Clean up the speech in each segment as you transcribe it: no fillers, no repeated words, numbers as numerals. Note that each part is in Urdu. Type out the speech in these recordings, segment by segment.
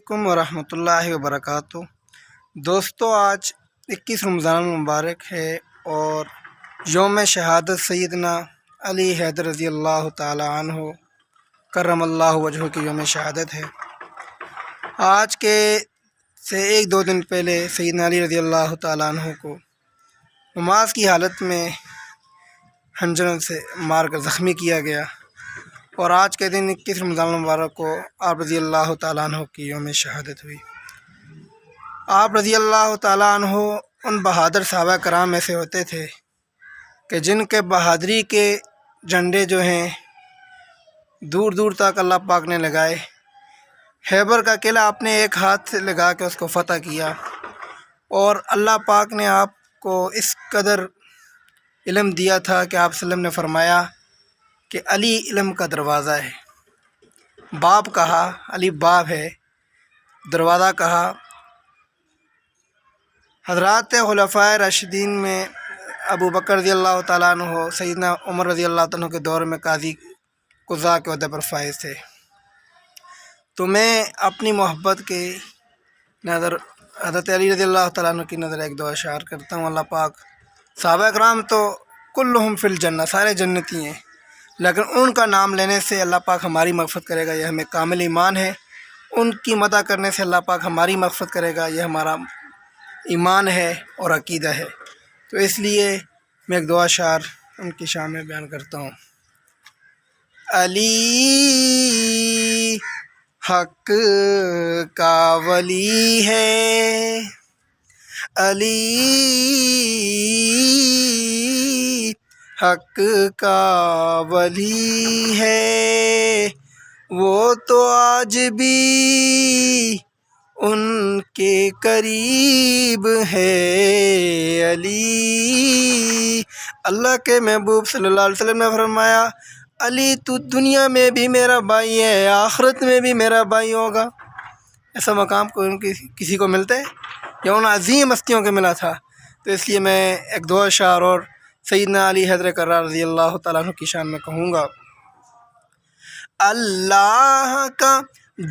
علیکم ورحمۃ اللہ وبرکاتہ۔ دوستو، آج 21 رمضان المبارک ہے اور یوم شہادت سیدنا علی حیدر رضی اللہ تعالی عنہ کرم اللہ وجہہ کی یوم شہادت ہے۔ آج کے سے ایک دو دن پہلے سیدنا علی رضی اللہ تعالی عنہ کو نماز کی حالت میں خنجر سے مار کر زخمی کیا گیا، اور آج کے دن 21 رمضان المبارک کو آپ رضی اللہ تعالیٰ عنہ کی یوم شہادت ہوئی۔ آپ رضی اللہ تعالیٰ عنہ ان بہادر صحابہ کرام میں سے ہوتے تھے کہ جن کے بہادری کے جھنڈے جو ہیں دور دور تک اللہ پاک نے لگائے۔ خیبر کا قلعہ آپ نے ایک ہاتھ سے لگا کے اس کو فتح کیا، اور اللہ پاک نے آپ کو اس قدر علم دیا تھا کہ آپ صلی اللہ علیہ وسلم نے فرمایا کہ علی علم کا دروازہ ہے۔ باب کہا، علی باب ہے، دروازہ کہا۔ حضرات خلفائے راشدین میں ابو بکر رضی اللہ تعالیٰ عنہ، سیدنا عمر رضی اللہ تعالیٰ عنہ کے دور میں قاضی قضاء کے عہدے پر فائز تھے۔ تو میں اپنی محبت کے نظر حضرت علی رضی اللہ تعالیٰ عنہ کی نظر ایک دو اشعار کرتا ہوں۔ اللہ پاک، صحابہ کرام تو کلہم فی الجنہ، سارے جنتی ہیں، لیکن ان کا نام لینے سے اللہ پاک ہماری مغفرت کرے گا، یہ ہمیں کامل ایمان ہے۔ ان کی مدح کرنے سے اللہ پاک ہماری مغفرت کرے گا، یہ ہمارا ایمان ہے اور عقیدہ ہے۔ تو اس لیے میں ایک دو اشعار ان کی شان میں بیان کرتا ہوں۔ علی حق کا ولی ہے، علی حق کا ولی ہے، وہ تو آج بھی ان کے قریب ہے۔ علی، اللہ کے محبوب صلی اللہ علیہ وسلم نے فرمایا، علی تو دنیا میں بھی میرا بھائی ہے، آخرت میں بھی میرا بھائی ہوگا۔ ایسا مقام کسی کو ملتا ہے؟ یا ان عظیم ہستیوں کو ملا تھا۔ تو اس لیے میں ایک دو اشعار اور سیدنا علی حیدر کرار رضی اللہ تعالیٰ عنہ کی شان میں کہوں گا۔ اللہ کا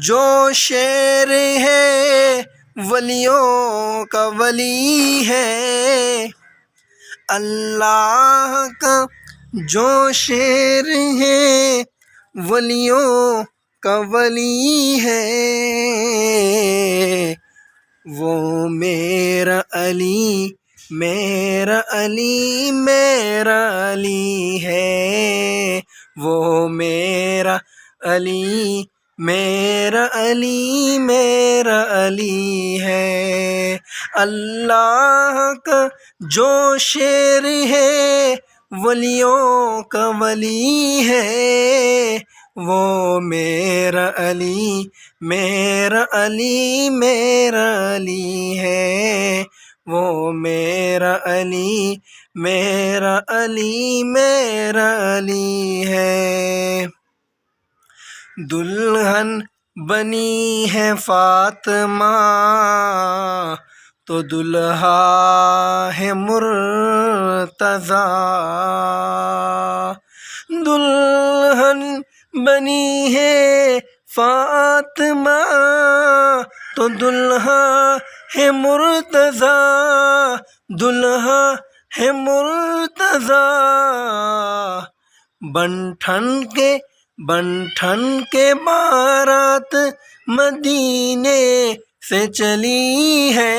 جو شیر ہے ولیوں کا ولی ہے، اللہ کا جو شیر ہے ولیوں کا ولی ہے، وہ میرا علی، میرا علی، میرا علی ہے، وہ میرا علی، میرا علی، میرا علی ہے۔ اللہ کا جو شیر ہے ولیوں کا ولی ہے، وہ میرا علی، میرا علی، میرا علی ہے، وہ میرا علی، میرا علی، میرا علی ہے۔ دلہن بنی ہے فاطمہ تو دلہا ہے مرتضیٰ، دلہن بنی ہے فاطمہ تو دلہا ہے مرتضیٰ، دلہا ہے مرتضیٰ۔ بن ٹھن کے بارات مدینے سے چلی ہے،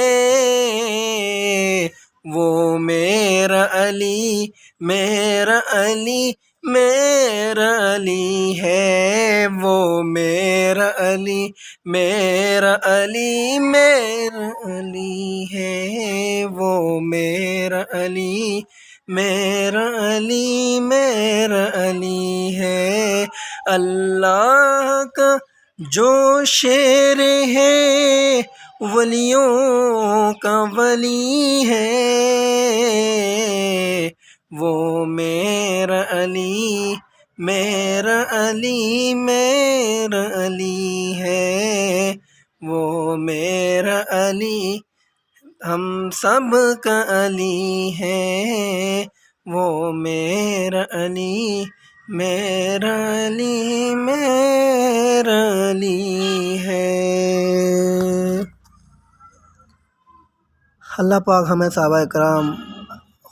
وہ میرا علی، میرا علی، میرا علی ہے، وہ میرا علی، میرا علی، میرا علی ہے، وہ میرا علی، میرا علی، میرا علی ہے۔ اللہ کا جو شیر ہے ولیوں کا ولی ہے، وہ میرا علی، میرا علی، میرا علی ہے، وہ میرا علی، ہم سب کا علی ہے، وہ میرا علی، میرا علی ہے۔ اللہ پاک ہمیں صحابہ کرام،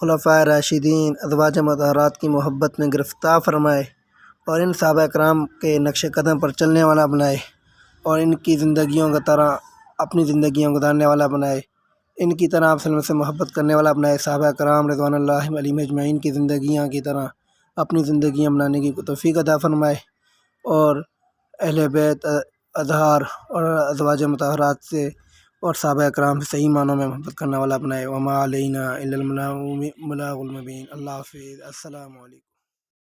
خلفائے راشدین، ازواج مطہرات کی محبت میں گرفتار فرمائے اور ان صحابہ کرام کے نقش قدم پر چلنے والا بنائے اور ان کی زندگیوں کی طرح اپنی زندگیاں گزارنے والا بنائے، ان کی طرح آپ صلی اللہ علیہ وسلم سے محبت کرنے والا بنائے، صحابہ کرام رضوان اللہ علیہم اجمعین کی زندگیاں کی طرح اپنی زندگیاں بنانے کی توفیق عطا فرمائے اور اہل بیت اطہار اور ازواج مطہرات سے اور صحابہ کرام سے صحیح معنوں میں محبت کرنے والا بنائے۔ وما علینا الا البلاغ المبین۔ اللہ حافظ۔ السلام علیکم۔